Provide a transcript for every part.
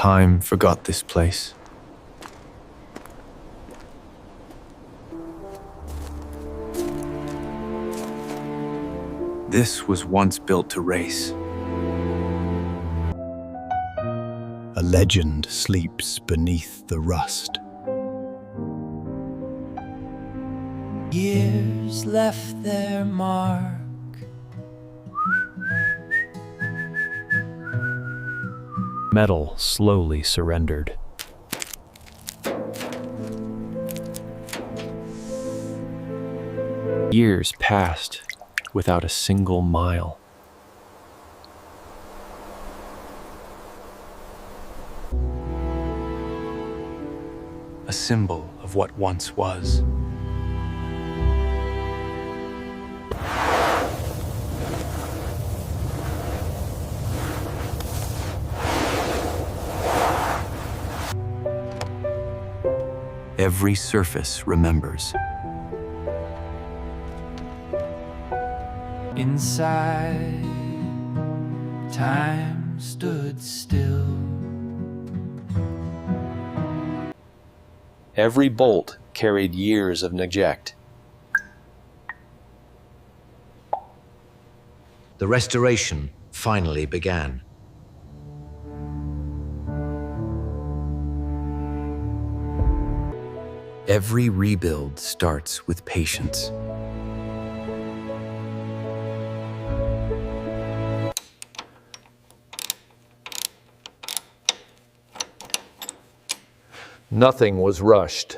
Time forgot this place. This was once built to race. A legend sleeps beneath the rust. Years left their mark. Metal slowly surrendered. Years passed without a single mile. A symbol of what once was. Every surface remembers. Inside, time stood still. Every bolt carried years of neglect. The restoration finally began. Every rebuild starts with patience. Nothing was rushed.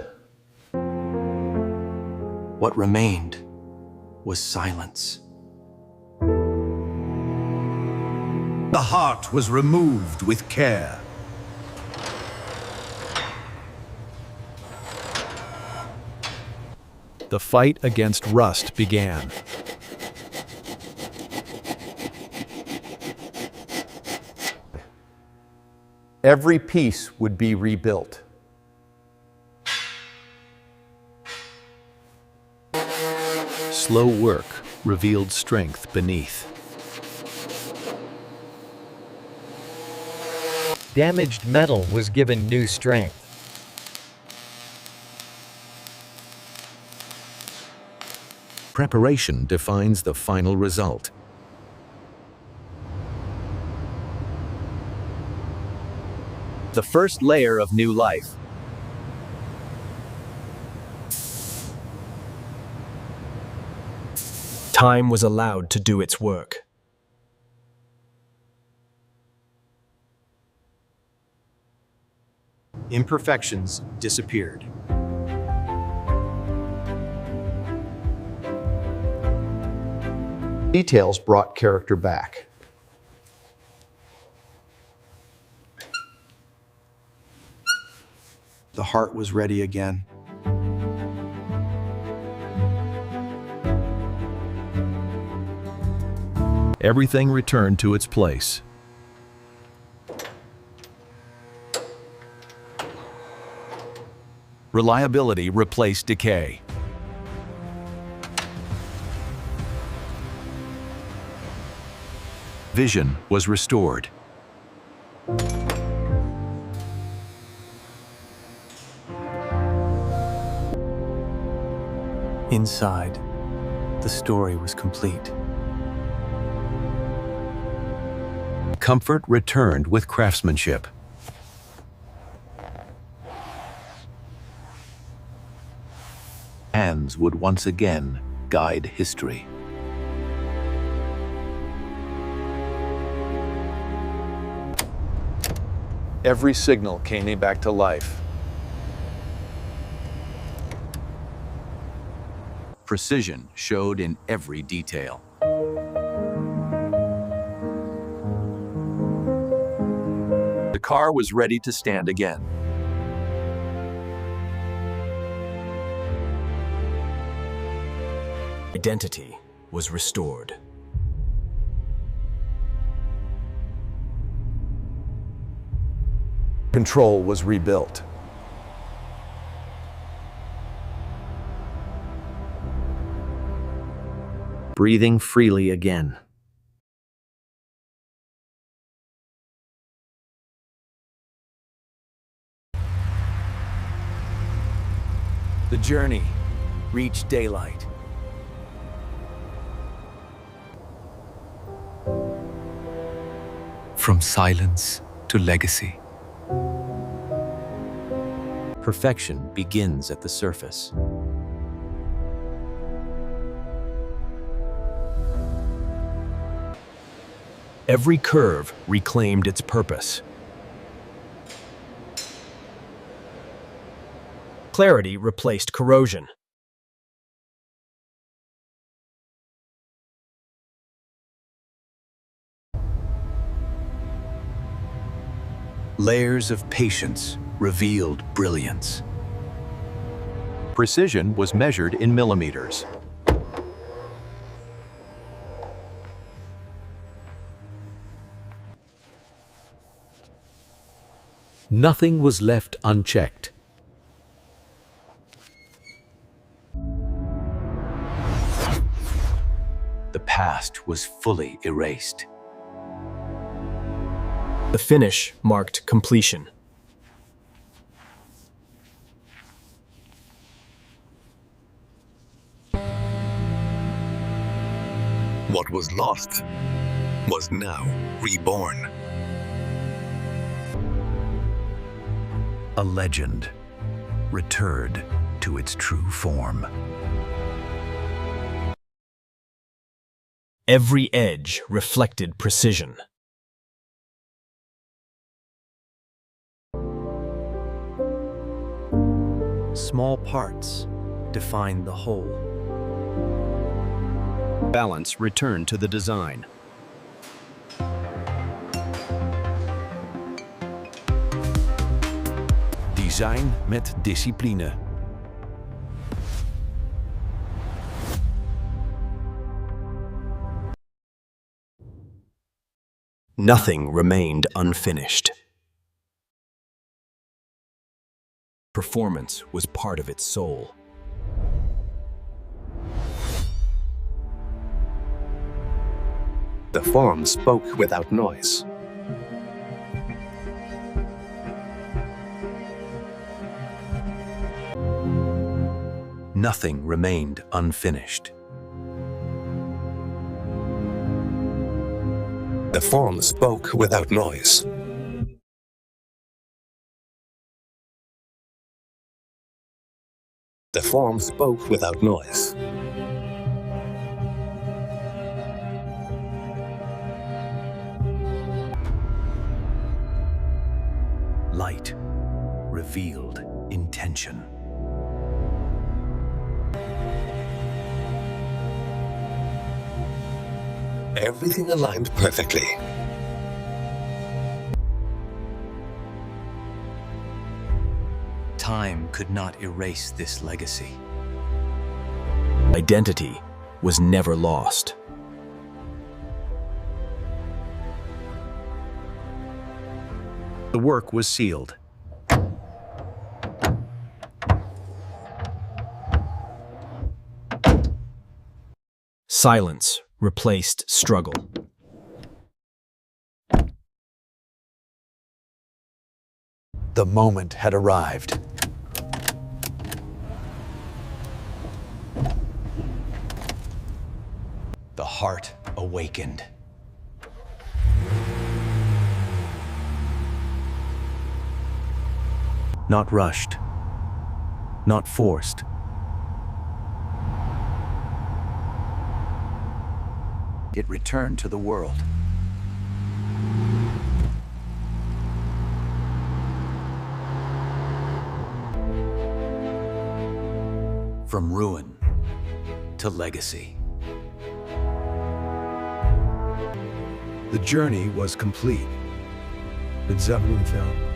What remained was silence. The heart was removed with care. The fight against rust began. Every piece would be rebuilt. Slow work revealed strength beneath. Damaged metal was given new strength. Preparation defines the final result. The first layer of new life. Time was allowed to do its work. Imperfections disappeared. Details brought character back. The heart was ready again. Everything returned to its place. Reliability replaced decay. Vision was restored. Inside, the story was complete. Comfort returned with craftsmanship. Hands would once again guide history. Every signal came back to life. Precision showed in every detail. The car was ready to stand again. Identity was restored. Control was rebuilt. Breathing freely again. The journey reached daylight. From silence to legacy. Perfection begins at the surface. Every curve reclaimed its purpose. Clarity replaced corrosion. Layers of patience revealed brilliance. Precision was measured in millimeters. Nothing was left unchecked. The past was fully erased. The finish marked completion. What was lost was now reborn. A legend returned to its true form. Every edge reflected precision. Small parts define the whole. Balance returned to the design. Design met discipline. Nothing remained unfinished. Performance was part of its soul. The form spoke without noise. Nothing remained unfinished. The form spoke without noise. The form spoke without noise. Light revealed intention. Everything aligned perfectly. Time could not erase this legacy. Identity was never lost. The work was sealed. Silence replaced struggle. The moment had arrived. The heart awakened. Not rushed, not forced. It returned to the world. From ruin to legacy. The journey was complete. Mit Sachen